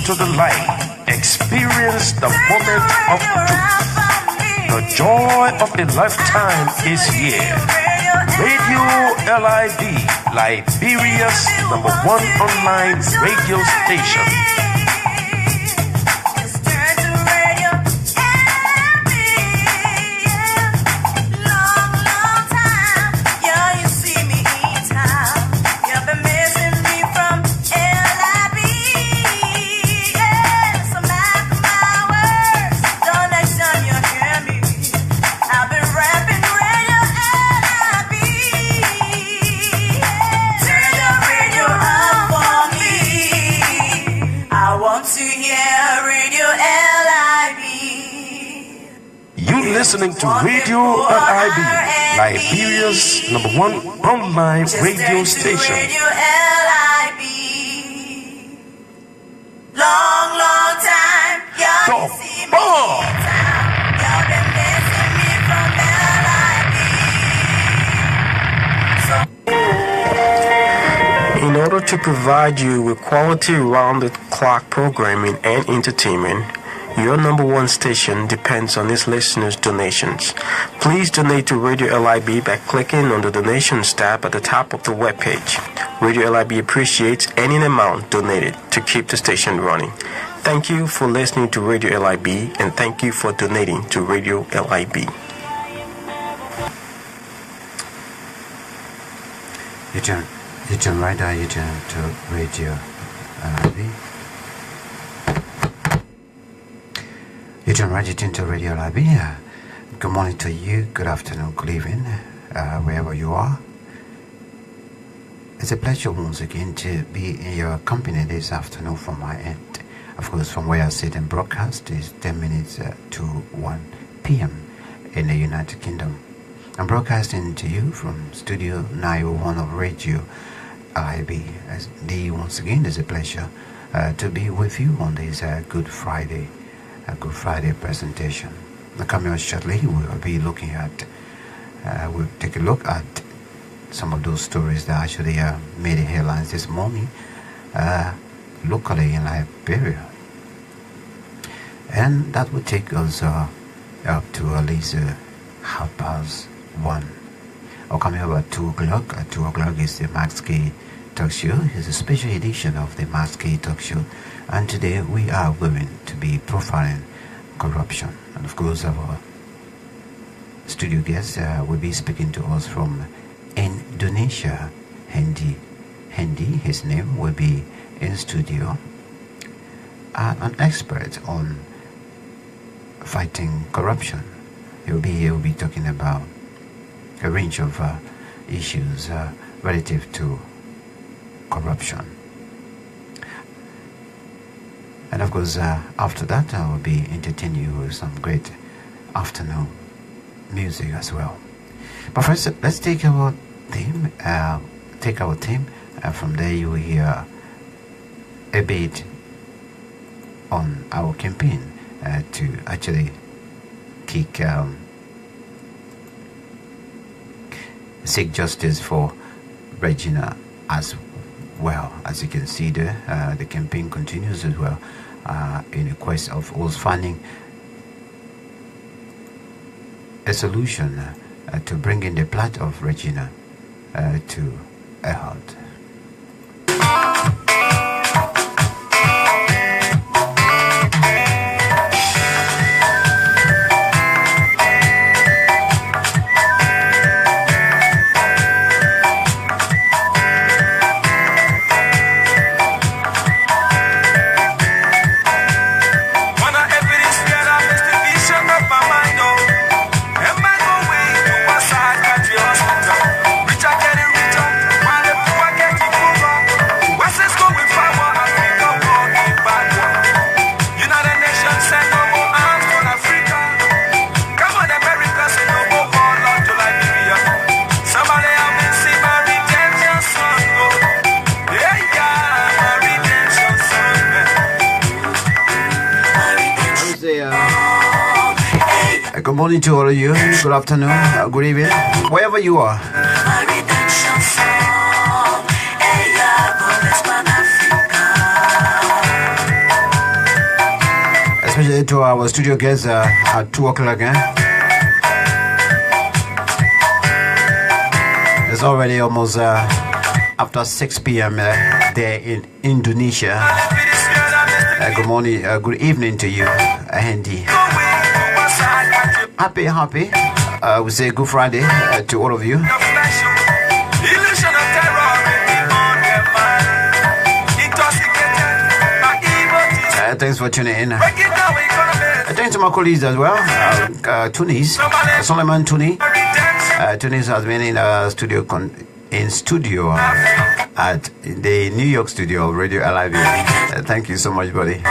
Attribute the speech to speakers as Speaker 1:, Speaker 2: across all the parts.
Speaker 1: to the light. Experience the moment of truth. The joy of a lifetime is here. Radio LIB, Liberia's #1 online radio station. Listening to Radio LIB, Liberia's #1 online radio station.
Speaker 2: Long time.
Speaker 1: Y'all bomb.
Speaker 2: Y'all been missing me from LIB.
Speaker 3: In order to provide you with quality round-the-clock programming and entertainment, your #1 station depends on its listeners' donations. Please donate to Radio LIB by clicking on the Donations tab at the top of the webpage. Radio LIB appreciates any amount donated to keep the station running. Thank you for listening to Radio LIB and thank you for donating to Radio LIB.
Speaker 4: You turn right, you turn to Radio LIB. You turn right, you turn to Radio LIB. Good morning to you, good afternoon, good evening, wherever you are. It's a pleasure once again to be in your company this afternoon from my end. Of course, from where I sit and broadcast is 10 minutes to 1 p.m. in the United Kingdom. I'm broadcasting to you from Studio 901 of Radio LIB. Once again, it's a pleasure to be with you on this Good Friday presentation. Coming on shortly, we'll be looking at, we'll take a look at some of those stories that actually made the headlines this morning locally in Liberia. And that will take us up to at least 1:30. Or coming up at 2 o'clock. At 2 o'clock is the Max K Talk Show. It's a special edition of the Max K Talk Show. And today we are going to be profiling corruption. And of course our studio guest will be speaking to us from Indonesia, Hendy, his name will be in studio. An expert on fighting corruption. He'll be talking about a range of issues relative to corruption. And of course, after that, I will be entertaining you with some great afternoon music as well. But first, let's take our theme. From there, you will hear a bit on our campaign to actually seek justice for Regina as well. As you can see there, the campaign continues as well in a quest of us finding a solution to bringing the plight of Regina to a halt. Good morning to all of you. Good afternoon, good evening, wherever you are. much to our studio guests at 2 o'clock. It's already almost after 6 p.m. There in Indonesia. Good morning, good evening to you, Andy. Happy. We say Good Friday to all of you. Thanks for tuning in. Thanks to my colleagues as well. Tunis, Solomon Tuni. Tunis has been in studio at the New York studio of Radio LIV. Thank you so much, buddy.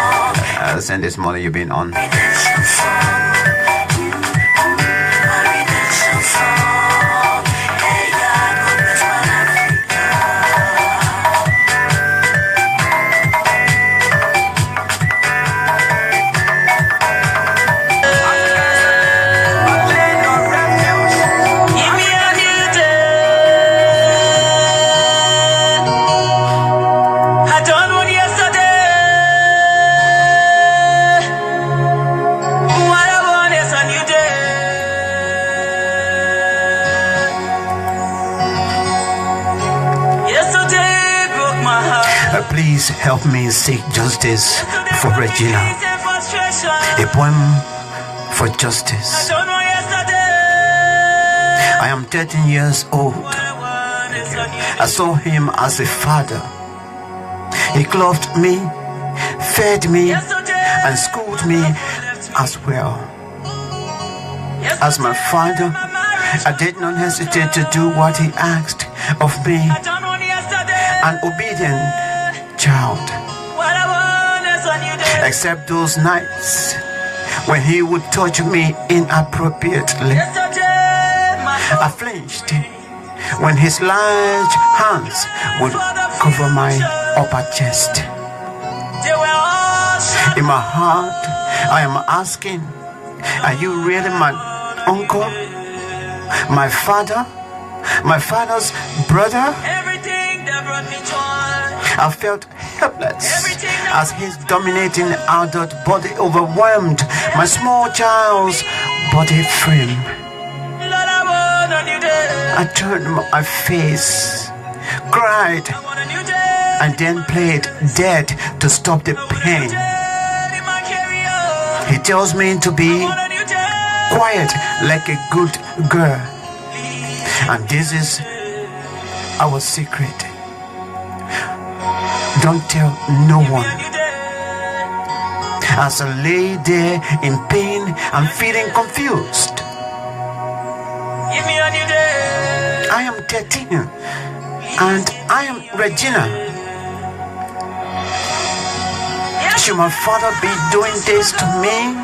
Speaker 4: Since this morning you've been on. Please help me seek justice for Regina. A poem for justice. I am 13 years old. I saw him as a father. He clothed me, fed me, and schooled me as well. As my father, I did not hesitate to do what he asked of me. An obedient child, except those nights when he would touch me inappropriately. I flinched when his large hands would cover my upper chest. In my heart, I am asking, are you really my uncle? My father? My father's brother? I felt helpless as his dominating adult body overwhelmed my small child's body frame. I turned my face, cried, and then played dead to stop the pain. He tells me to be quiet like a good girl. And this is our secret. Don't tell no one. As I lay there in pain and feeling confused, I am 13 and I am Regina. Should my father be doing this to me?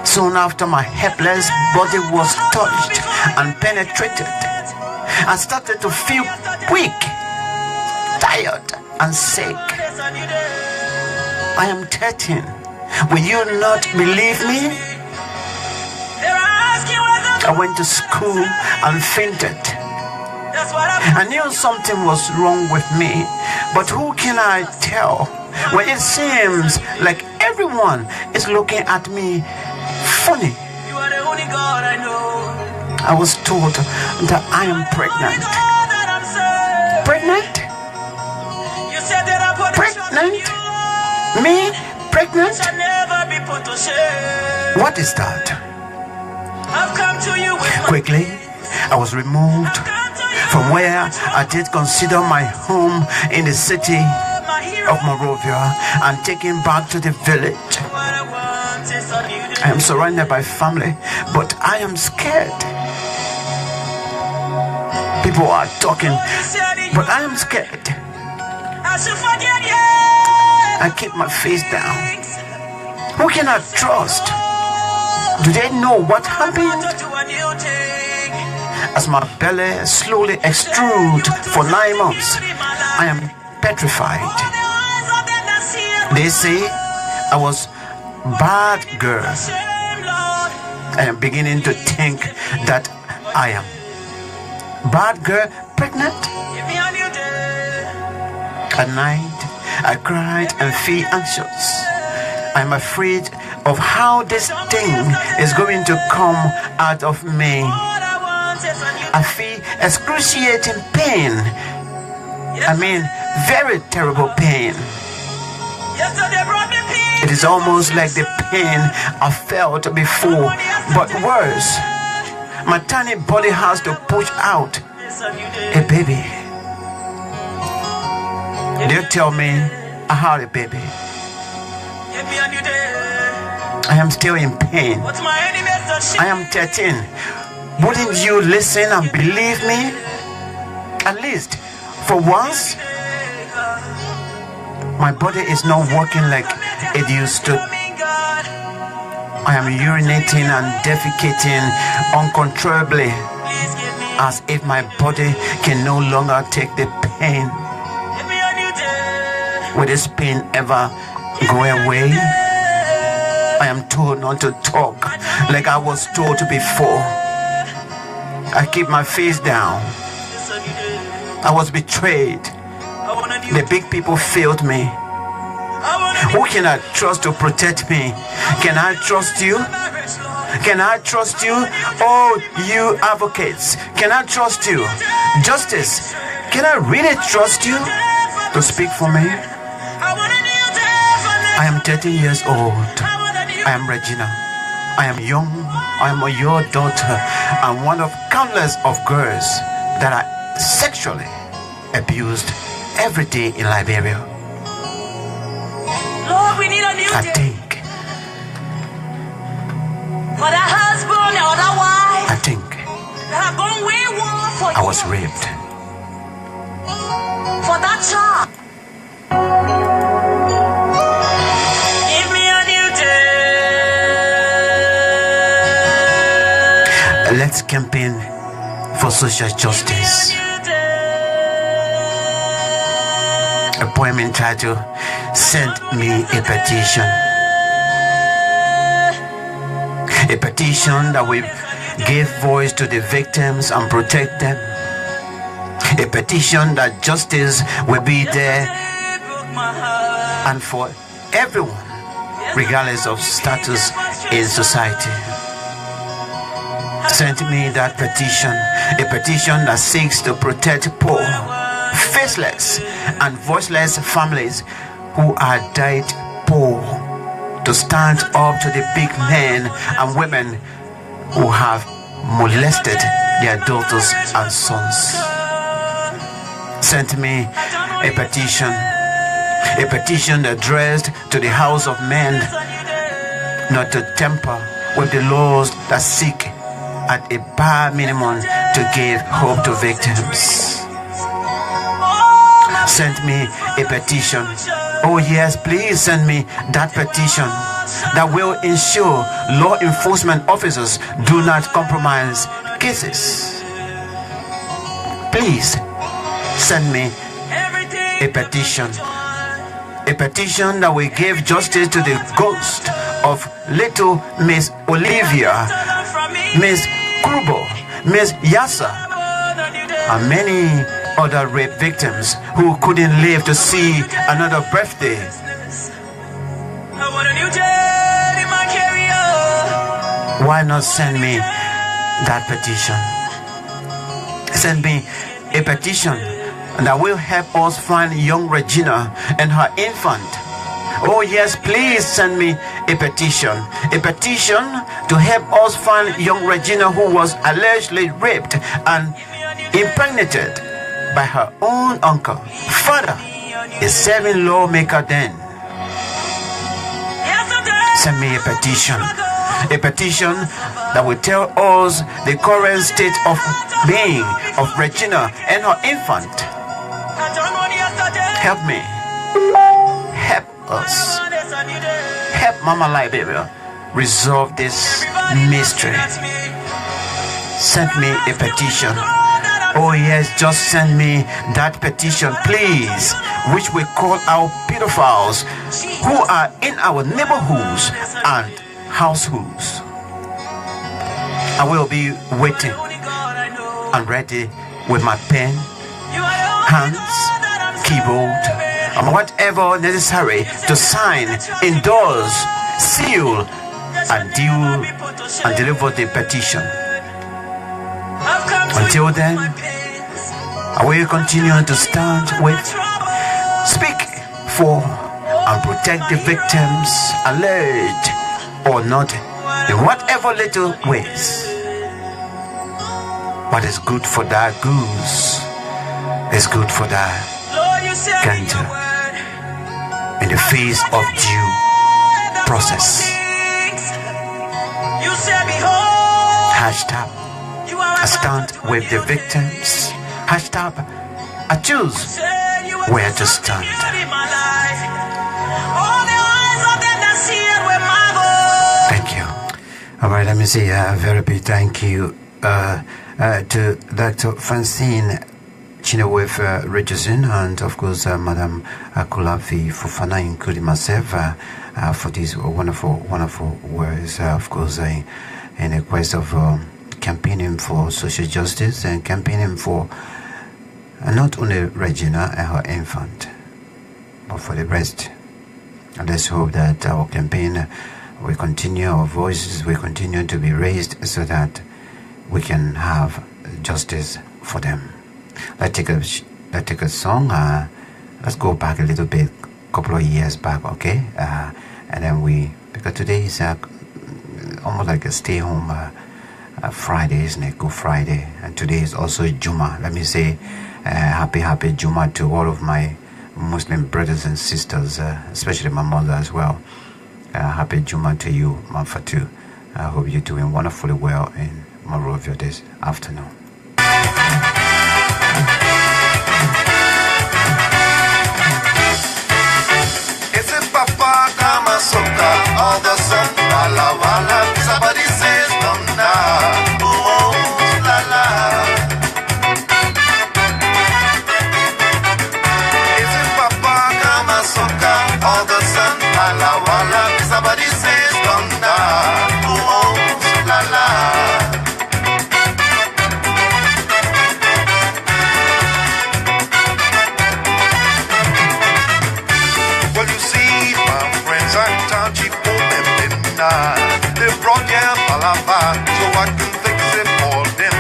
Speaker 4: Soon after my helpless body was touched and penetrated, I started to feel weak, tired and sick. I am 13. Will you not believe me? I went to school and fainted. I knew something was wrong with me, but who can I tell when it seems like everyone is looking at me funny? I was told that I am pregnant. Pregnant? Pregnant? Me? Pregnant? What is that? Quickly, I was removed from where I did consider my home in the city of Monrovia and taken back to the village. I am surrounded by family, but I am scared. People are talking, but I am scared. I keep my face down. Who can I trust? Do they know what happened? As my belly slowly extrudes for 9 months, I am petrified. They say I was bad girl. I am beginning to think that I am bad girl pregnant. At night, I cried and feel anxious. I'm afraid of how this thing is going to come out of me. I feel excruciating pain. I mean, very terrible pain. It is almost like the pain I felt before, but worse. My tiny body has to push out a baby. They tell me I had a baby. I am still in pain. I am 13. Wouldn't you listen and believe me? At least for once, my body is not working like it used to. I am urinating and defecating uncontrollably, as if my body can no longer take the pain. Will this pain ever go away? I am told not to talk like I was told before. I keep my face down. I was betrayed. The big people failed me. Who can I trust to protect me? Can I trust you? Can I trust you? Oh, you advocates, can I trust you? Justice, can I really trust you to speak for me? I am 13 years old. I am Regina. I am young. I am your daughter and one of countless of girls that are sexually abused every day in Liberia.
Speaker 2: Lord, we need a new
Speaker 4: I
Speaker 2: day.
Speaker 4: think
Speaker 2: For that husband or that wife
Speaker 4: I think
Speaker 2: that have gone wayward for
Speaker 4: I was
Speaker 2: you.
Speaker 4: raped.
Speaker 2: For that child. Give me a new day.
Speaker 4: Let's campaign for social justice. A poem entitled Send Me a Petition. A petition that will give voice to the victims and protect them. A petition that justice will be there and for everyone, regardless of status in society. Send me that petition, a petition that seeks to protect poor, faceless, and voiceless families who are died poor, to stand up to the big men and women who have molested their daughters and sons. Send me a petition addressed to the house of men, not to tamper with the laws that seek at a bare minimum to give hope to victims. Send me a petition. Oh yes, please send me that petition that will ensure law enforcement officers do not compromise cases. Please send me a petition that will give justice to the ghost of little Miss Olivia, Miss Krubo, Miss Yassa, and many other rape victims who couldn't live to see another birthday. Why not send me that petition? Send me a petition that will help us find young Regina and her infant. Oh yes, please send me a petition to help us find young Regina who was allegedly raped and impregnated by her own uncle. Father, a serving lawmaker then. Send me a petition that will tell us the current state of being of Regina and her infant. Help me. Help us. Help Mama Liberia resolve this mystery. Send me a petition. Oh yes, just send me that petition, please, which we call our pedophiles who are in our neighborhoods and households. I will be waiting and ready with my pen, hands, keyboard, and whatever necessary to sign, endorse, seal, and deliver the petition. Until then, I will continue to stand with, speak for, and protect the victims, alleged or not, in whatever little ways. What is good for that goose is good for that gander, in the face of due process. Hashtag, I stand with the victims. Hashtag, I choose where to stand. Thank you. All right, let me say a very big thank you to Dr. Francine Chinewef Richardson and of course Madam Kulafi Fofana, including myself, for these wonderful words, of course, in a quest of campaigning for social justice and campaigning for not only Regina and her infant, but for the rest. And let's hope that our campaign will continue, our voices will continue to be raised so that we can have justice for them. Let's take a song. Let's go back a little bit, couple of years back, okay? And then because today is almost like a stay-home Friday, isn't it? Good Friday, and today is also Juma. Let me say happy Juma to all of my Muslim brothers and sisters, especially my mother as well. Happy Juma to you, Manfatu. I hope you're doing wonderfully well in Monrovia this afternoon.
Speaker 5: Is it Papa Kama Soka or the sun? Wala wala, somebody says Donna. Oh, la la. Is it Papa Kama Soka or the sun? Wala wala, somebody says Donna. Oh, la la. They brought their palava so I can fix it for them.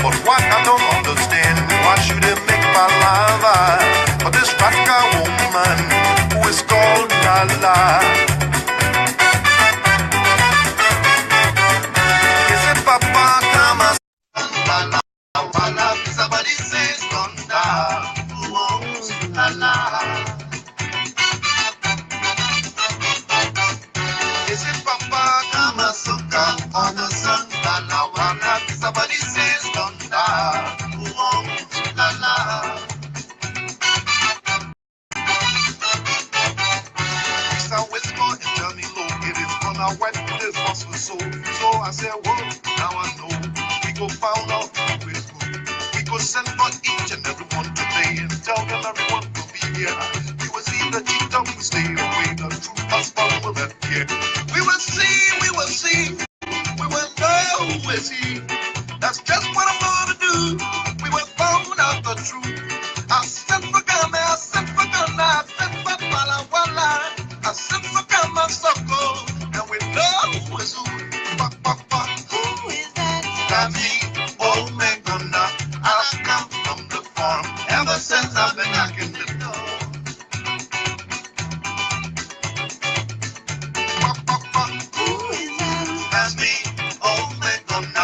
Speaker 5: But what I don't understand, why should they make palava for this Rasta woman who is called Lala? Is it Papa Kama? Lala, Lala, somebody says Donda. Oh, Lala. Is it Papa Kama Soka on the sun? Lala Wana, somebody says Donda. Oh, Lala. It's a whisper and tell me low. It is gonna wet this muscle so. So I said, whoa, now I know. We go found out who is good. We go send for each and every one today and tell them everyone will be here. We will see the cheat up, we stay away. The true husband will appear. We will see, we will know who is he. That's just what I'm gonna do. We will find out the truth. I sent for Ghana, I sent for Ghana, I sent for Walla Walla, I sent for Ghana Soko, and we know who is who. Who is that? That's me, oh my Ghana. I've come from the farm ever since I've been knocking the door. That's me, oh my God, and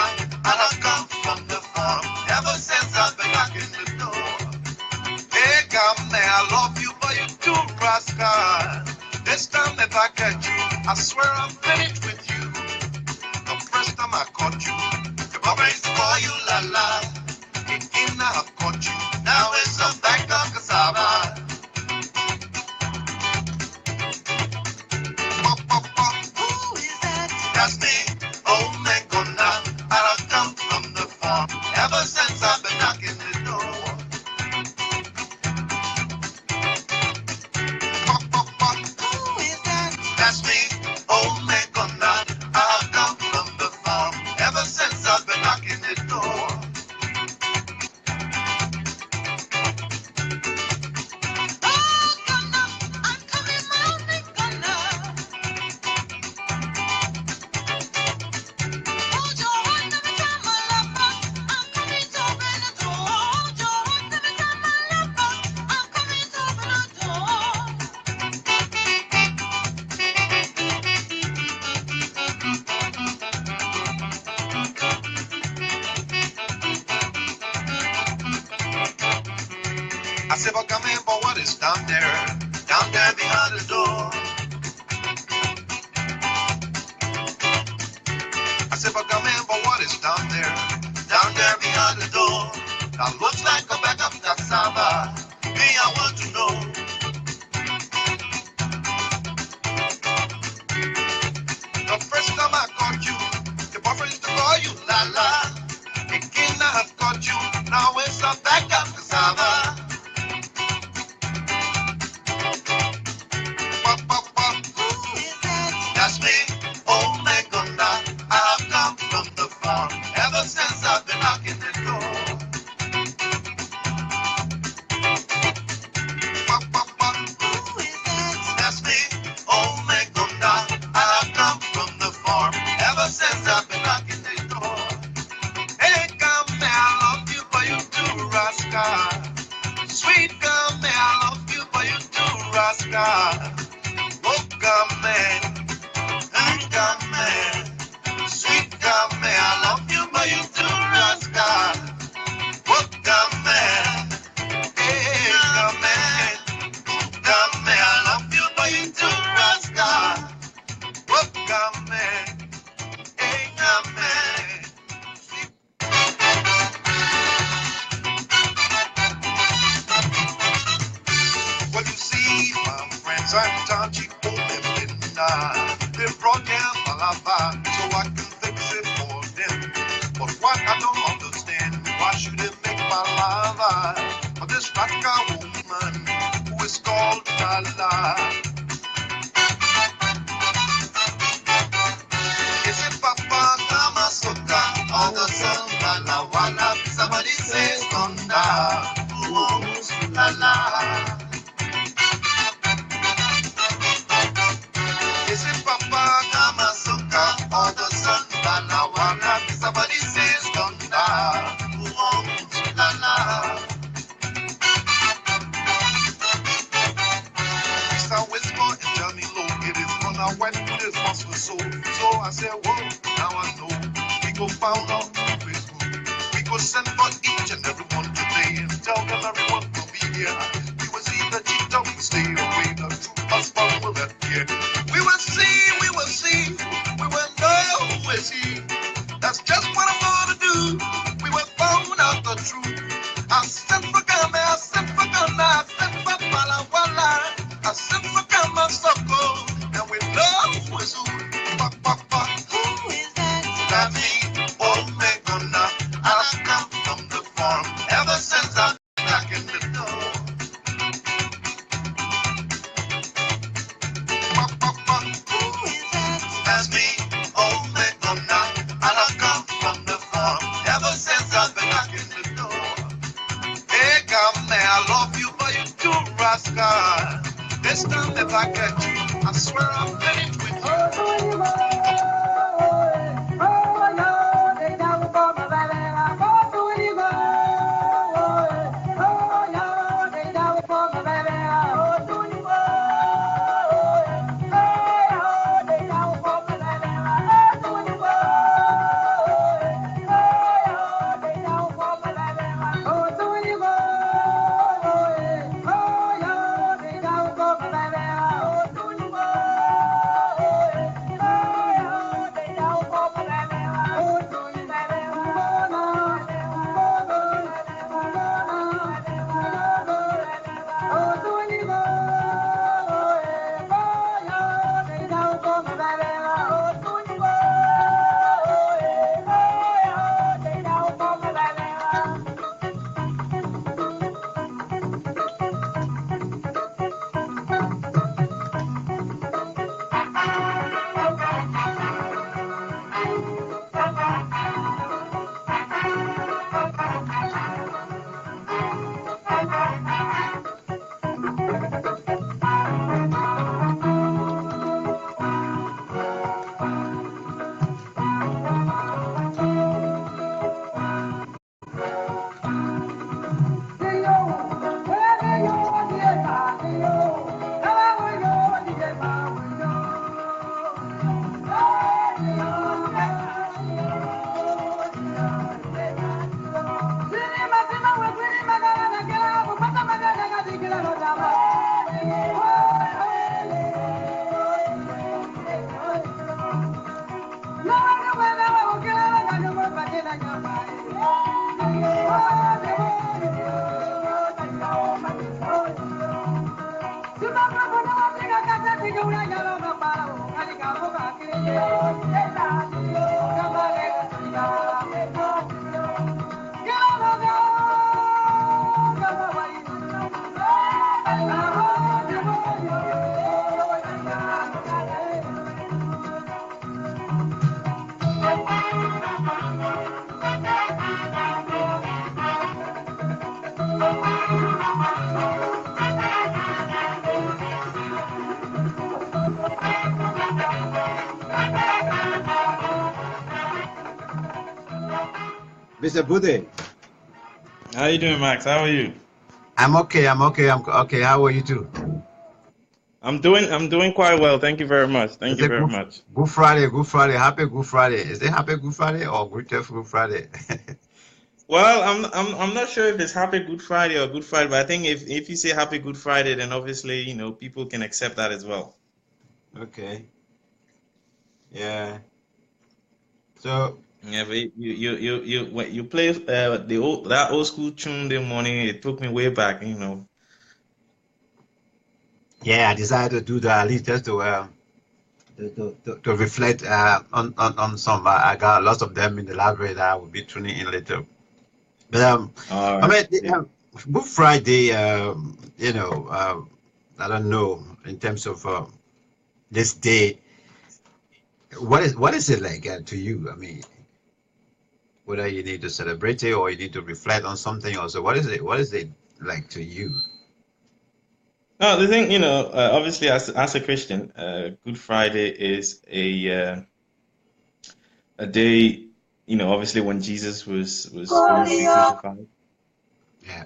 Speaker 5: I've come from the farm ever since I've been knocking the door. Hey, come there, I love you, but you're too rascal. This time if I catch you, I swear I'm finished with you. The first time I caught you, the bubba is for you, la la. In I've caught you, now it's a back of cassava. Who is that? That's me. Oh my God, now I've come from the farm ever since I've been knocking the door. Who is that? That's me. Oh my God, now I've come from the farm ever since I've been knocking the door. Oh, I said, but come in, but what is down there behind the door? I said, but come in, but what is down there behind the door? That looks like a bag of cassava. Me, I want to know. The first time I caught you, the boyfriend used to call you La La. Again, I have caught you, now it's a bag of cassava. That's me, oh my God, I have come from the farm. Ever since I've been knocking the door. That's me, oh my God, I have come from the farm. Ever since I've been knocking the door. Hey, come here, I love you, but you too rascal. Sweet come here, I love you, but you too rascal. Oh, come here. Come here, sweet come here, I love you, but you too rascal. Oh, come here, hey, come here, I love you, but you too rascal. Oh, come here, hey, come here. Well, you see, my friends, I'm touchy, they brought down Malava so I can fix it for them. But what I don't understand, why should they make Malava for this Raka woman who is called Lala? Is it Papa Kamasuka or the son Lala Wala? Somebody says Konda, who owns Lala? Is it Papa Kamasuka or the son Lala Wala? Somebody says Konda, who owns Lala? Mr. Whisper and tell me low, it is on our wet with his muscle so. So I said, whoa, now I know. We go found out Facebook. We go send for each and every one today and tell them everyone will be here. We will see the cheat up and stay away. The true husband will appear. We will see, we will know who is he. That's just what I'm gonna do. We will find out the truth. I sent for Gama, I sent for Ghana, I sent for Pala Wala, I sent for Gama Soko, and we know who is who. Who is that? That me, oh my God, I've come from the farm ever since I've been knocking the door. That's me, oh my God, I've come from the farm ever since I've been knocking the door. Hey, come here, I love you, but you too rascal. This time if I catch you, I swear I'm finished with you.
Speaker 4: Mr. Bude,
Speaker 6: How you doing, Max? How are you?
Speaker 4: I'm okay. I'm okay. I'm okay. How are you too?
Speaker 6: I'm doing quite well. Thank you very much. Thank
Speaker 4: Is
Speaker 6: you
Speaker 4: it
Speaker 6: very much.
Speaker 4: Good Friday? Good Friday. Happy Good Friday. Is it Happy Good Friday or Good Friday?
Speaker 6: Well, I'm not sure if it's Happy Good Friday or Good Friday, but I think if you say Happy Good Friday, then obviously, people can accept that as well.
Speaker 4: Okay. Yeah. So
Speaker 6: Yeah, but when you play that old school tune the morning, it took me way back.
Speaker 4: yeah, I decided to do that at least just to reflect on some. I got lots of them in the library that I will be tuning in later. But
Speaker 6: All
Speaker 4: I
Speaker 6: right.
Speaker 4: mean,
Speaker 6: Yeah.
Speaker 4: Good Friday. I don't know in terms of this day. What is it like to you? I mean, whether you need to celebrate it or you need to reflect on something. Also, what is it? What is it like to you?
Speaker 6: No, the thing, obviously as a Christian, Good Friday is a day, obviously when Jesus was going to be crucified.
Speaker 4: Yeah.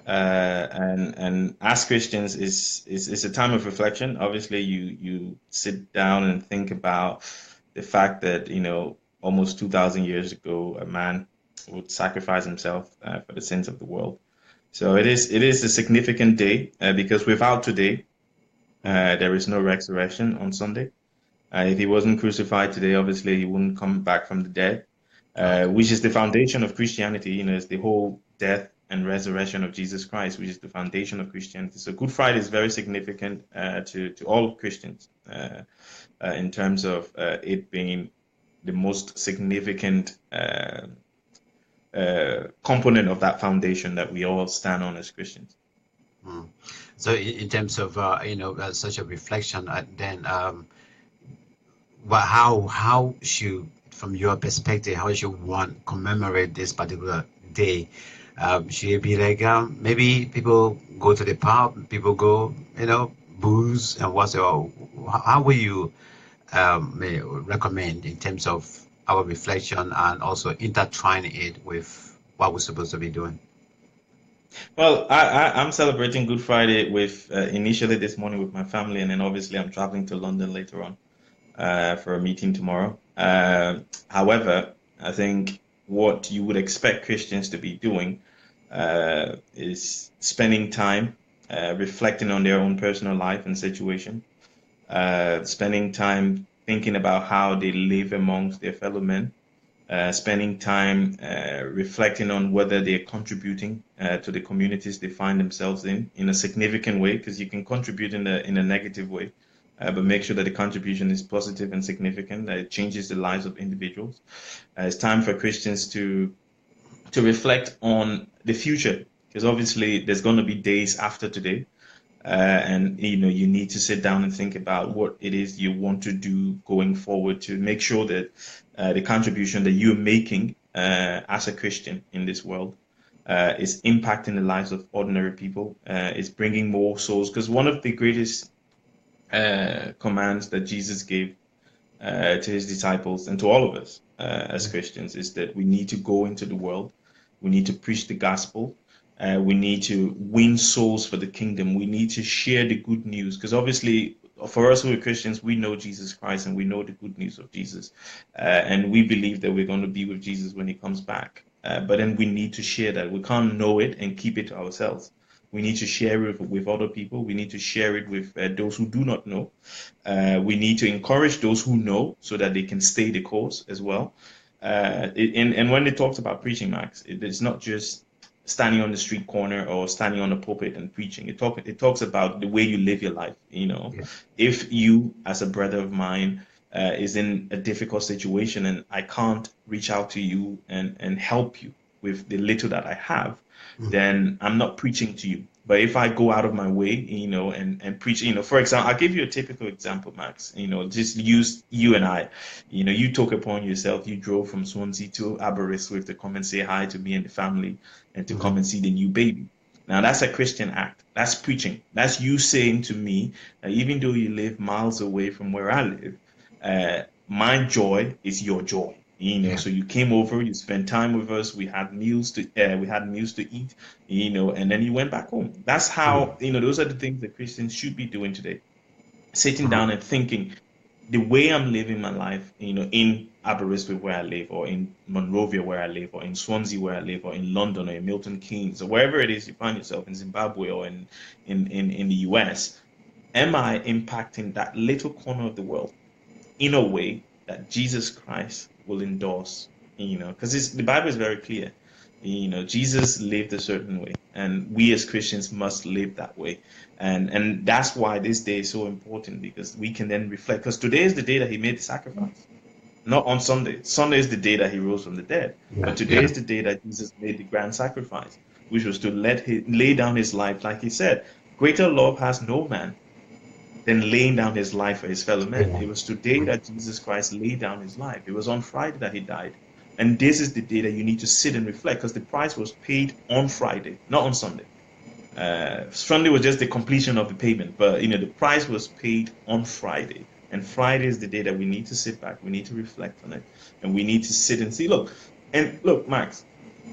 Speaker 6: And as Christians is a time of reflection. Obviously, you sit down and think about the fact that almost 2,000 years ago a man would sacrifice himself for the sins of the world. So it is a significant day because without today there is no resurrection on Sunday. If he wasn't crucified today, obviously he wouldn't come back from the dead,
Speaker 4: Okay.
Speaker 6: which is the foundation of Christianity. It's the whole death and resurrection of Jesus Christ, which is the foundation of Christianity. So Good Friday is very significant to all Christians in terms of it being the most significant component of that foundation that we all stand on as Christians.
Speaker 4: Mm. So in terms of such a reflection, then how should, from your perspective, how should one commemorate this particular day? Should it be like maybe people go to the pub, people go, booze and whatsoever? How will you may recommend in terms of our reflection and also intertwine it with what we're supposed to be doing?
Speaker 6: Well, I'm celebrating Good Friday with initially this morning with my family, and then obviously I'm traveling to London later on for a meeting tomorrow. However, I think what you would expect Christians to be doing is spending time reflecting on their own personal life and situation, spending time thinking about how they live amongst their fellow men, spending time reflecting on whether they're contributing to the communities they find themselves in a significant way, because you can contribute in a negative way, but make sure that the contribution is positive and significant, that it changes the lives of individuals. It's time for Christians to reflect on the future, because obviously there's going to be days after today. And you need to sit down and think about what it is you want to do going forward to make sure that the contribution that you're making as a Christian in this world is impacting the lives of ordinary people, is bringing more souls. Because one of the greatest commands that Jesus gave to his disciples and to all of us as Christians is that we need to go into the world, we need to preach the gospel. We need to win souls for the kingdom. We need to share the good news, because obviously, for us who are Christians, we know Jesus Christ and we know the good news of Jesus, and we believe that we're going to be with Jesus when He comes back. But then we need to share that. We can't know it and keep it to ourselves. We need to share it with other people. We need to share it with those who do not know. We need to encourage those who know so that they can stay the course as well. And when it talks about preaching, Max, it's not just standing on the street corner or standing on the pulpit and preaching. It talks about the way you live your life.
Speaker 4: Yeah.
Speaker 6: If you, as a brother of mine, is in a difficult situation and I can't reach out to you and help you with the little that I have, then I'm not preaching to you. But if I go out of my way, and preach, for example, I'll give you a typical example, Max. Just use you and I. You took upon yourself, you drove from Swansea to Aberystwyth to come and say hi to me and the family and to come and see the new baby. Now, that's a Christian act. That's preaching. That's you saying to me, even though you live miles away from where I live, my joy is your joy. So you came over, you spent time with us, we had meals to eat, and then you went back home. That's how, those are the things that Christians should be doing today. Sitting down and thinking, the way I'm living my life, in Aberystwyth where I live, or in Monrovia where I live, or in Swansea where I live, or in London, or in Milton Keynes, or wherever it is you find yourself, in Zimbabwe or in the US, am I impacting that little corner of the world in a way that Jesus Christ will endorse? Because the Bible is very clear. Jesus lived a certain way, and we as Christians must live that way. And that's why this day is so important, because we can then reflect. Because today is the day that he made the sacrifice, not on Sunday. Sunday is the day that he rose from the dead, but today is the day that Jesus made the grand sacrifice, which was to lay down his life, like he said. Greater love has no man than laying down his life for his fellow men. It was today that Jesus Christ laid down his life. It was on Friday that he died. And this is the day that you need to sit and reflect, because the price was paid on Friday, not on Sunday. Sunday was just the completion of the payment, but the price was paid on Friday. And Friday is the day that we need to sit back, we need to reflect on it, and we need to sit and see. Look, Max,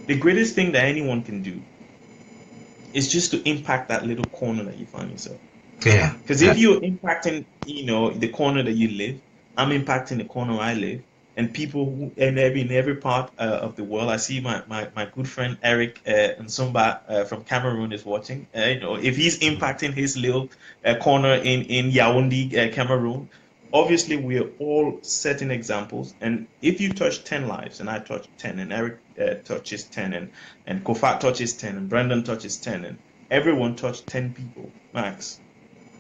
Speaker 6: the greatest thing that anyone can do is just to impact that little corner that you find yourself.
Speaker 4: Yeah.
Speaker 6: Because if you're impacting, the corner that you live, I'm impacting the corner I live, and people in every part of the world. I see my good friend Eric Nsumba from Cameroon is watching. If he's impacting his little corner in Yaoundé, Cameroon, obviously we are all setting examples. And if you touch 10 lives, and I touch 10, and Eric touches 10, and Kofat touches 10, and Brendan touches 10, and everyone touched 10 people, Max,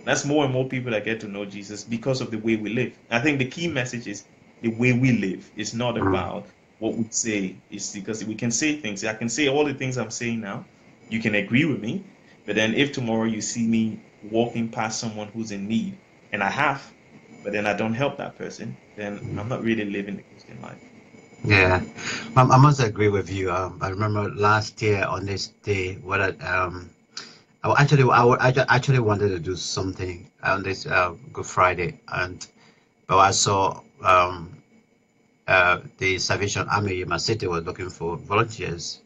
Speaker 6: that's more and more people that get to know Jesus because of the way we live. I think the key message is the way we live. It's not about what we say. It's because we can say things. I can say all the things I'm saying now. You can agree with me. But then if tomorrow you see me walking past someone who's in need, and I have, but then I don't help that person, then I'm not really living the Christian life.
Speaker 4: Yeah, I must agree with you. I remember last year on this day, I actually wanted to do something on this Good Friday, but I saw the Salvation Army in my city was looking for volunteers,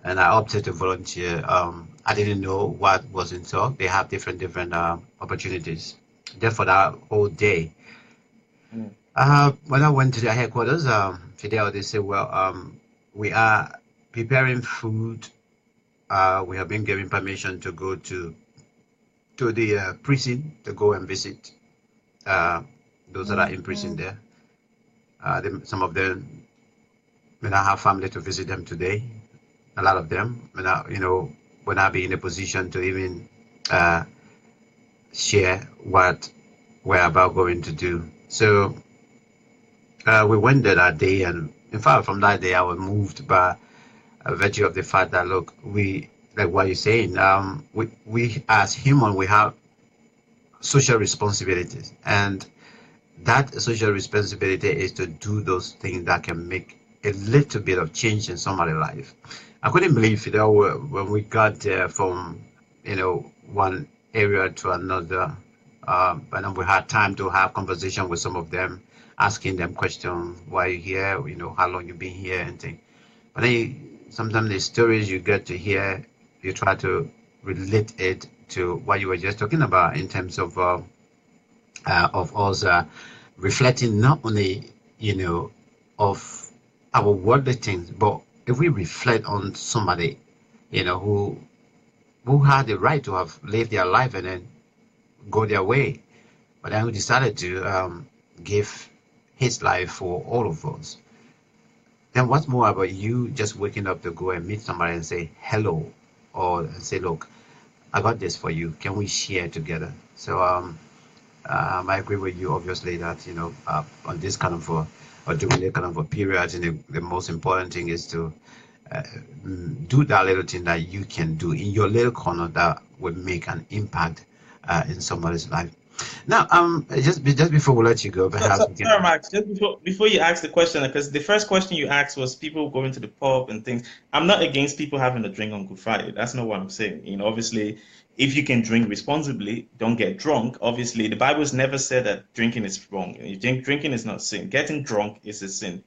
Speaker 4: and I opted to volunteer. I didn't know what was in store. They have different opportunities. Therefore, that whole day, when I went to their headquarters, Fidel, they said, well, we are preparing food. We have been given permission to go to the prison to go and visit those that are in prison there. Some of them may not have family to visit them today. A lot of them may not, will not be in a position to even share what we're about going to do. So we went there that day, and in fact, from that day, I was moved by a virtue of the fact that, look, we, like what you're saying, we as human, we have social responsibilities, and that social responsibility is to do those things that can make a little bit of change in somebody's life. I couldn't believe it when we got there from one area to another, and then we had time to have conversation with some of them, asking them questions, why you here, how long you been here, and things. But then sometimes the stories you get to hear, you try to relate it to what you were just talking about in terms of us reflecting not only of our worldly things, but if we reflect on somebody who had the right to have lived their life and then go their way, but then who decided to give his life for all of us. Then what's more about you just waking up to go and meet somebody and say hello, or say, look, I got this for you. Can we share together? So I agree with you, obviously, that on this kind of or during that kind of a period, the most important thing is to uh, do that little thing that you can do in your little corner that would make an impact in somebody's life. Now, just before we let you go, perhaps we
Speaker 6: Sorry,
Speaker 4: can.
Speaker 6: Max, just before you ask the question, because the first question you asked was people going to the pub and things. I'm not against people having a drink on Good Friday. That's not what I'm saying. Obviously, if you can drink responsibly, don't get drunk. Obviously, the Bible's never said that drinking is wrong. Drinking is not sin. Getting drunk is a sin.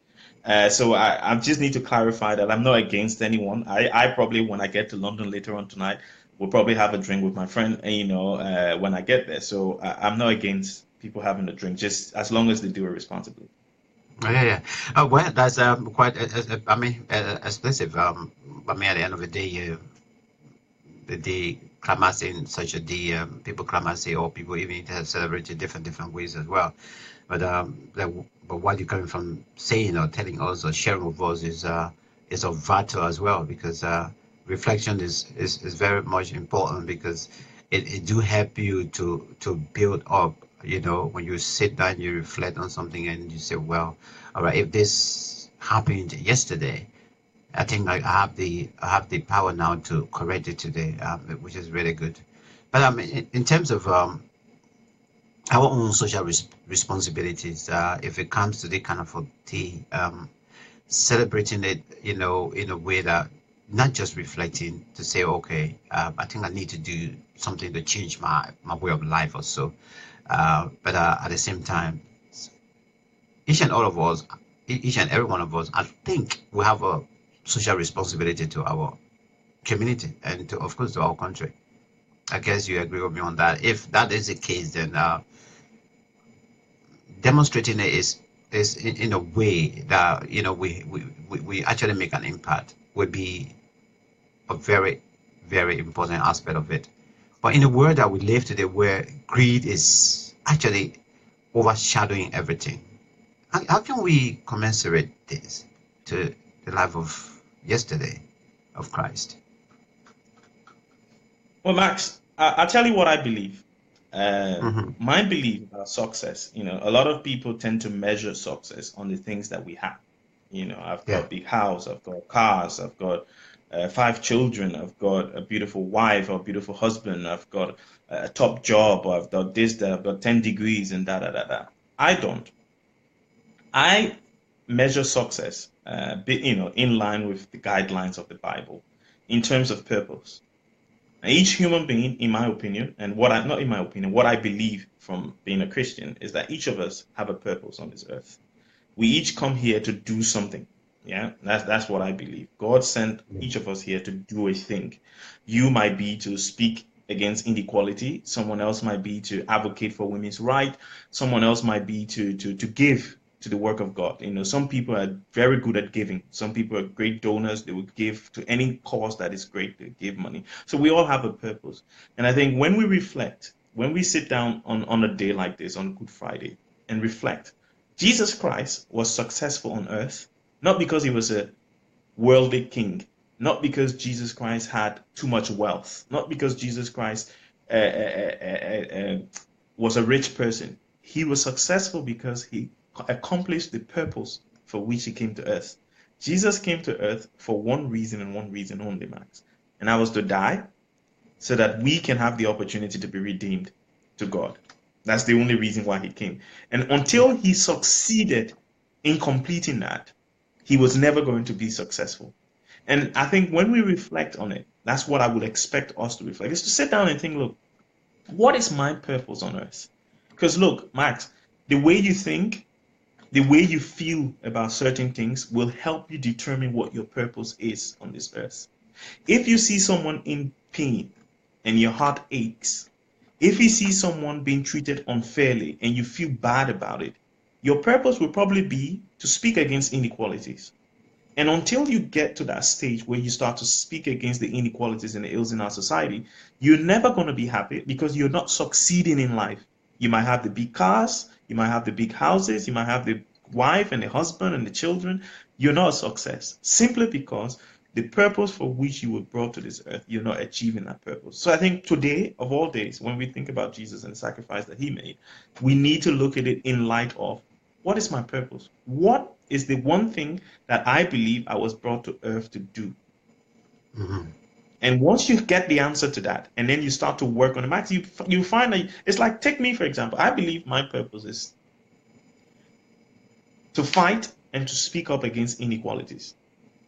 Speaker 6: So I just need to clarify that I'm not against anyone. I probably, when I get to London later on tonight, will probably have a drink with my friend, and when I get there. So I'm not against people having a drink, just as long as they do it responsibly.
Speaker 4: Oh, yeah, yeah. Well, that's quite, I mean, explicit. I mean, at the end of the day, the Christmas in such a day, people Christmas or people even have celebrated different ways as well. But but what you're coming from saying or telling us or sharing with us is of vital as well, because reflection is very much important, because it do help you to build up. When you sit down, you reflect on something and you say, well, all right, if this happened yesterday, I think I have the power now to correct it today, which is really good. But in terms of our own social responsibilities, if it comes to the kind of a tea, celebrating it, in a way that not just reflecting to say, okay, I think I need to do something to change my way of life or so. But at the same time, each and all of us, each and every one of us, I think we have a social responsibility to our community and to, of course, to our country. I guess you agree with me on that. If that is the case, then demonstrating it is in a way that we actually make an impact would be a very, very important aspect of it. But in a world that we live today, where greed is actually overshadowing everything, how can we commensurate this to the life of yesterday of Christ?
Speaker 6: Well, Max, I'll tell you what I believe.
Speaker 4: Hmm.
Speaker 6: My belief about success, a lot of people tend to measure success on the things that we have. I've got
Speaker 4: Yeah.
Speaker 6: a big house, I've got cars, I've got 5 children, I've got a beautiful wife or a beautiful husband, I've got a top job, or I've got this, that, I've got 10 degrees and da da da da. I don't. I measure success, in line with the guidelines of the Bible in terms of purpose. And each human being, in my opinion, and not in my opinion, what I believe from being a Christian is that each of us have a purpose on this earth. We each come here to do something. Yeah, that's what I believe. God sent each of us here to do a thing. You might be to speak against inequality. Someone else might be to advocate for women's right. Someone else might be to give to the work of God. Some people are very good at giving. Some people are great donors. They will give to any cause that is great. They give money. So we all have a purpose. And I think when we reflect, when we sit down on a day like this, on Good Friday, and reflect, Jesus Christ was successful on earth, not because he was a worldly king, not because Jesus Christ had too much wealth, not because Jesus Christ uh, uh, uh, uh, was a rich person. He was successful because he accomplished the purpose for which he came to earth. Jesus came to earth for one reason and one reason only, Max, and that was to die so that we can have the opportunity to be redeemed to God. That's the only reason why he came. And until he succeeded in completing that, he was never going to be successful. And I think when we reflect on it, that's what I would expect us to reflect, is to sit down and think, look, what is my purpose on earth? Because look, Max, the way you think, the way you feel about certain things will help you determine what your purpose is on this earth. If you see someone in pain and your heart aches, if you see someone being treated unfairly and you feel bad about it, your purpose will probably be to speak against inequalities. And until you get to that stage where you start to speak against the inequalities and the ills in our society, you're never going to be happy because you're not succeeding in life. You might have the big cars, you might have the big houses, you might have the wife and the husband and the children, you're not a success simply because the purpose for which you were brought to this earth, you're not achieving that purpose. So I think today, of all days, when we think about Jesus and the sacrifice that he made, we need to look at it in light of, what is my purpose? What is the one thing that I believe I was brought to earth to do? And once you get the answer to that, and then you start to work on it, Max, you find that it's like, take me, for example. I believe my purpose is to fight and to speak up against inequalities.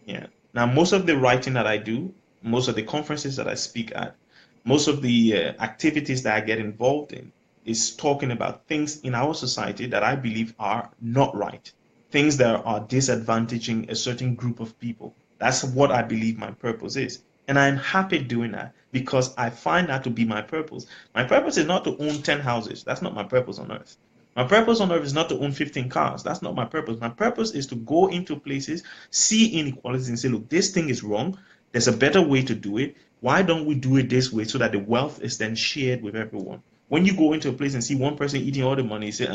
Speaker 6: Yeah. Now, most of the writing that I do, most of the conferences that I speak at, most of the activities that I get involved in is talking about things in our society that I believe are not right, things that are disadvantaging a certain group of people. That's what I believe my purpose is. And I'm happy doing that because I find that to be my purpose. My purpose is not to own 10 houses. That's not my purpose on earth. My purpose on earth is not to own 15 cars. That's not my purpose. My purpose is to go into places, see inequalities, and say, look, this thing is wrong. There's a better way to do it. Why don't we do it this way so that the wealth is then shared with everyone? When you go into a place and see one person eating all the money, you say,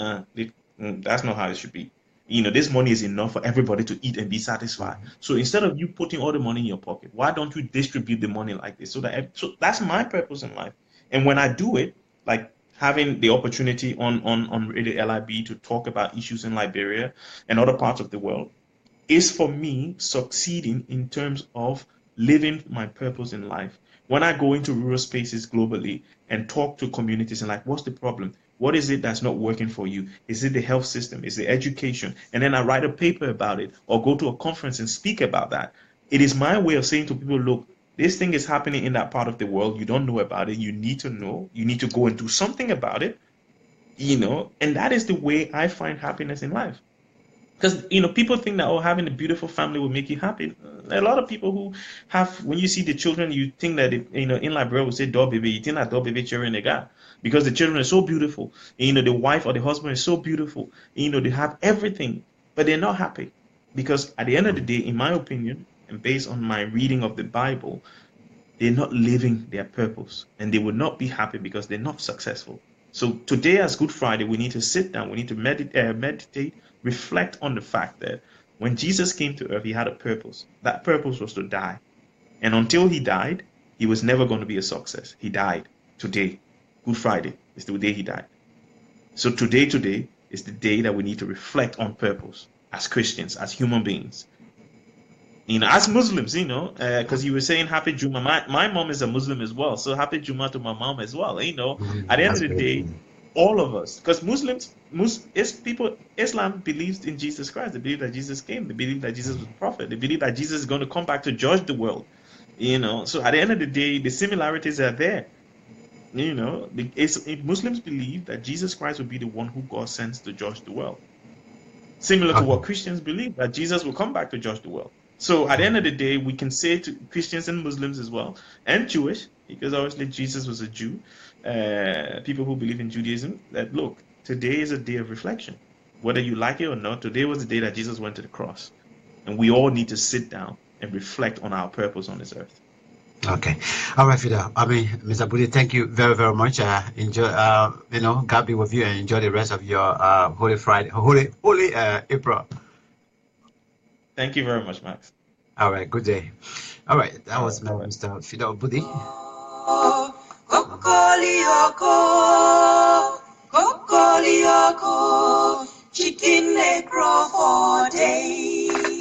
Speaker 6: that's not how it should be. This money is enough for everybody to eat and be satisfied. So instead of you putting all the money in your pocket, why don't you distribute the money like this? So that's my purpose in life. And when I do it, like having the opportunity on Radio LIB to talk about issues in Liberia and other parts of the world is for me succeeding in terms of living my purpose in life. When I go into rural spaces globally and talk to communities and like, what's the problem? What is it that's not working for you? Is it the health system? Is it education? And then I write a paper about it or go to a conference and speak about that. It is my way of saying to people, look, this thing is happening in that part of the world. You don't know about it. You need to know. You need to go and do something about it. And that is the way I find happiness in life. Because, people think that, having a beautiful family will make you happy. A lot of people who have, when you see the children, you think that, in Liberia, we say, dog baby, you think that dog baby children they got. Because the children are so beautiful. And, the wife or the husband is so beautiful. And, they have everything, but they're not happy. Because at the end of the day, in my opinion, and based on my reading of the Bible, they're not living their purpose. And they will not be happy because they're not successful. So today, as Good Friday, we need to sit down, we need to meditate, reflect on the fact that when Jesus came to earth, he had a purpose. That purpose was to die. And until he died, he was never going to be a success. He died. Today, Good Friday, is the day he died. So today is the day that we need to reflect on purpose as Christians, as human beings. As Muslims, because you were saying Happy Juma. My mom is a Muslim as well. So Happy Juma to my mom as well. At the end of the day, all of us, because Islam believes in Jesus Christ. They believe that Jesus came. They believe that Jesus was a prophet. They believe that Jesus is going to come back to judge the world. So at the end of the day, the similarities are there. Muslims believe that Jesus Christ will be the one who God sends to judge the world. Similar to what Christians believe, that Jesus will come back to judge the world. So at the end of the day, we can say to Christians and Muslims as well, and Jewish, because obviously Jesus was a Jew, people who believe in Judaism, that look, today is a day of reflection. Whether you like it or not, today was the day that Jesus went to the cross. And we all need to sit down and reflect on our purpose on this earth.
Speaker 4: Okay. All right, Fidel. Mr. Budi, thank you very, very much. Enjoy, God be with you and enjoy the rest of your Holy Friday, Holy April.
Speaker 6: Thank you very much, Max.
Speaker 4: All right, good day. All right, that was Mr. Fidel Budi.
Speaker 2: Chicken necro for day.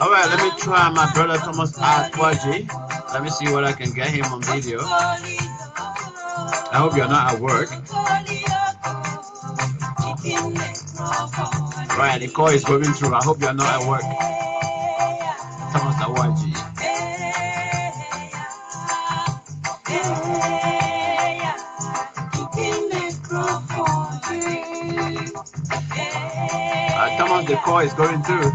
Speaker 4: All right, let me try my brother Thomas Akwaji. Let me see what I can get him on video. I hope you're not at work. Right, the call is going through. I hope you're not at work. Thomas Akwaji. Thomas, the call is going through.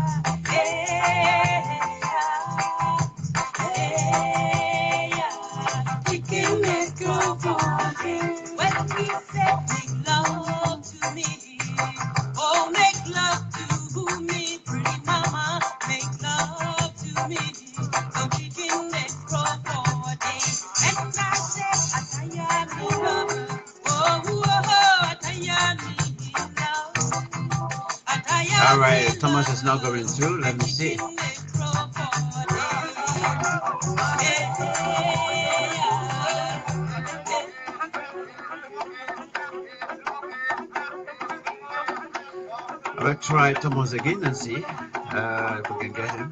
Speaker 4: All right, Thomas is not going through. Let me see. Let's try Thomas again and see if we can get him.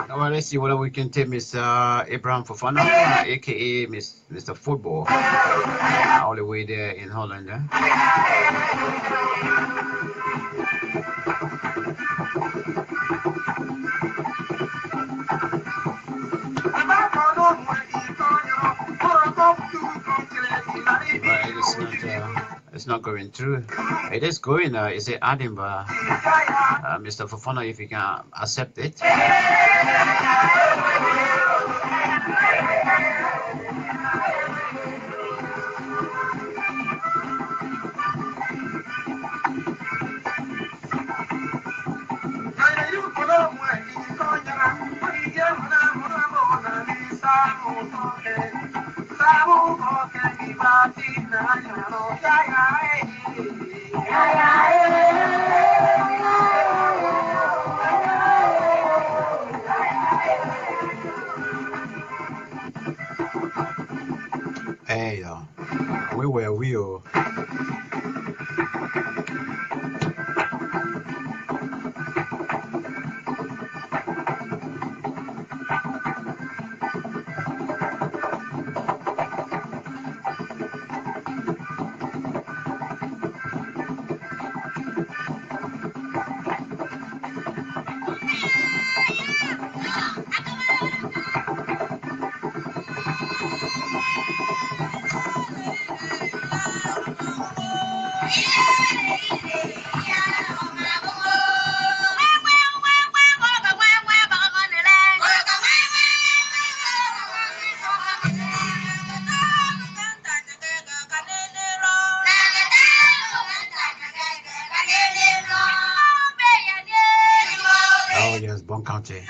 Speaker 4: Well, let's see whether we can take Mr. Abraham Fofana, aka Mr. Football, all the way there in Holland. It's not going through. It is going. Is it Edinburgh? Mr. Fofana, if you can accept it. Where were we? Oh? Oh yes, Bon County.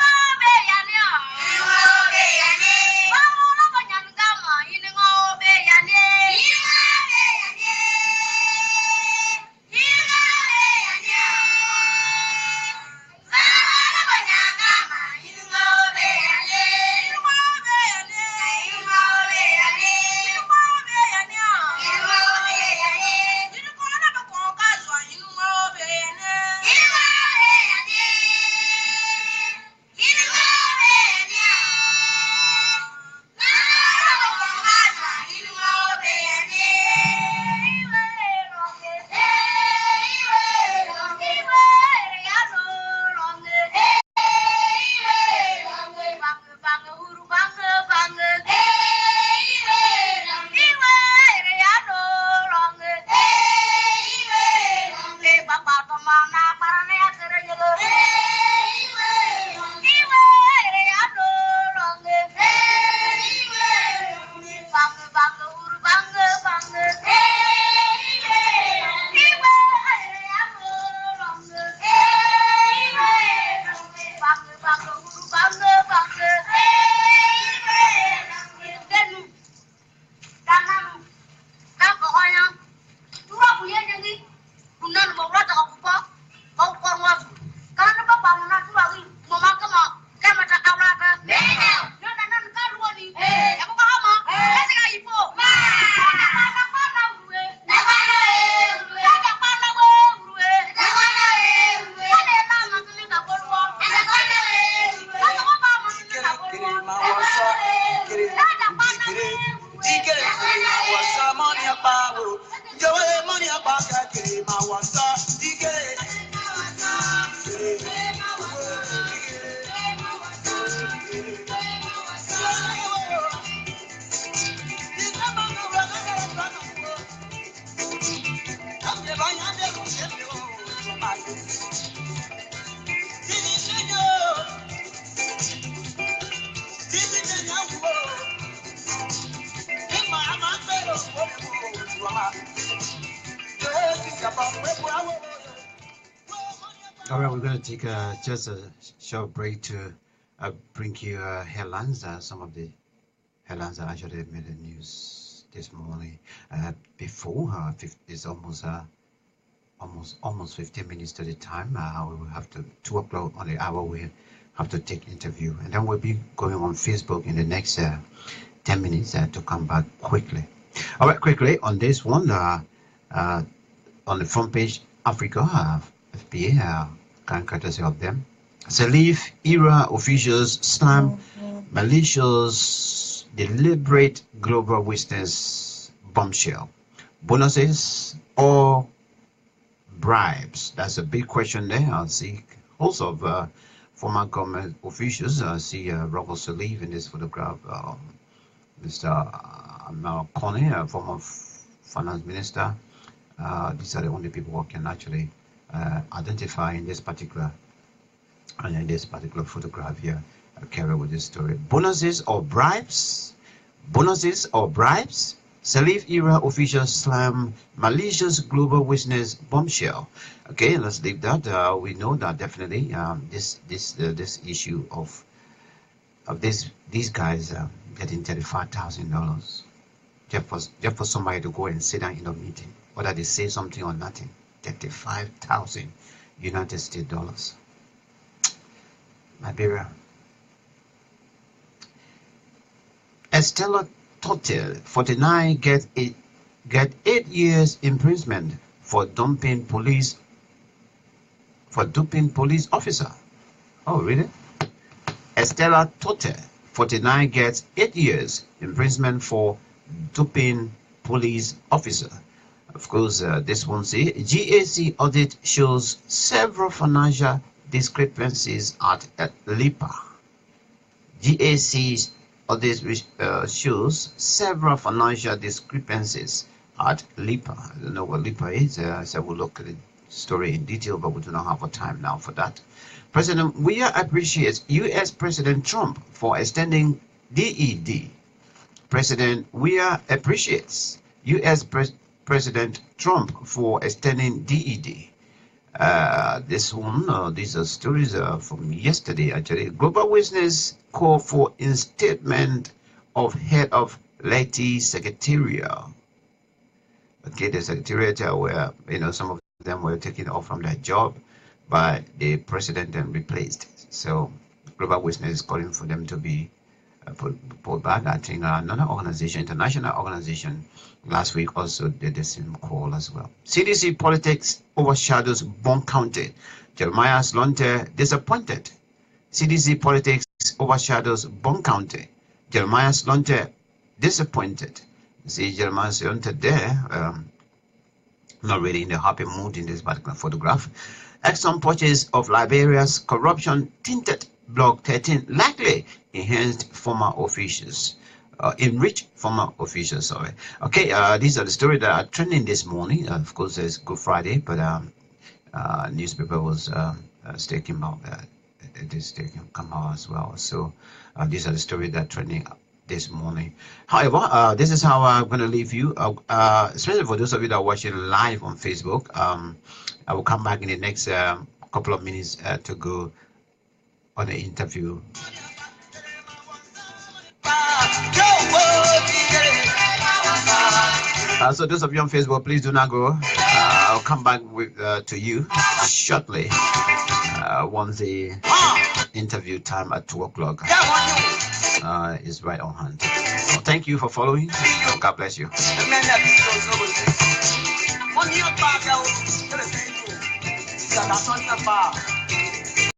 Speaker 4: All right, we're going to take just a short break to bring you headlines. Some of the headlines that actually made the news this morning. Before it's almost 15 minutes to the time. We will have to 2 o'clock on the hour. We have to take interview, and then we'll be going on Facebook in the next 10 minutes to come back quickly. All right, quickly on this one. On the front page, Africa, FBA, can courtesy of them. Salif era officials slam Malaysia's deliberate global witness bombshell. Bonuses or bribes? That's a big question there. I see also of former government officials. I see Robert Salif in this photograph. Mr. Mel Coney, former finance minister. These are the only people who can actually identify in this particular photograph here. Carry with this story. Bonuses or bribes? Bonuses or bribes? Salif era officials slam Malaysia's global witness bombshell. Okay, let's leave that. We know that definitely this issue of these guys getting $35,000 just for somebody to go and sit down in a meeting, whether they say something or nothing. 35,000 United States dollars. Liberia. A stellar Total 49 get 8 years imprisonment for duping police officer. Oh, really? Estella Tote, 49, gets 8 years imprisonment for duping police officer. Of course, this one say GAC audit shows several financial discrepancies at LIPA. GAC's audit shows several financial discrepancies at LIPA. I don't know what LIPA is, so we'll look at the story in detail, but we do not have time now for that. President Weah appreciates U.S. President Trump for extending DED. President Weah appreciates U.S. President Trump for extending DED. These are stories from yesterday, actually. Global Witness call for instatement of head of Leti Secretariat. Okay, the Secretariat where, some of them were taken off from their job by the president and replaced. So Global Witness is calling for them to be pulled back. I think another organization, international organization, last week also did the same call as well. CDC politics overshadows Bon County. Jeremiah Slunter disappointed. CDC politics overshadows Bon County. Jeremiah Slunter disappointed. See Jeremiah Slunter there, not really in a happy mood in this particular photograph. Exxon purchase of Liberia's corruption tinted Block 13 likely enhanced former officials. Enrich former officials, sorry. Okay, these are the stories that are trending this morning. Of course, it's Good Friday, but newspaper was still came out. This come out as well. So these are the stories that are trending this morning. However, this is how I'm going to leave you, especially for those of you that are watching live on Facebook. I will come back in the next couple of minutes to go on the interview. So those of you on Facebook, please do not go. I'll come back with to you shortly once the interview time at 2 o'clock is right on hand. So thank you for following. God bless you.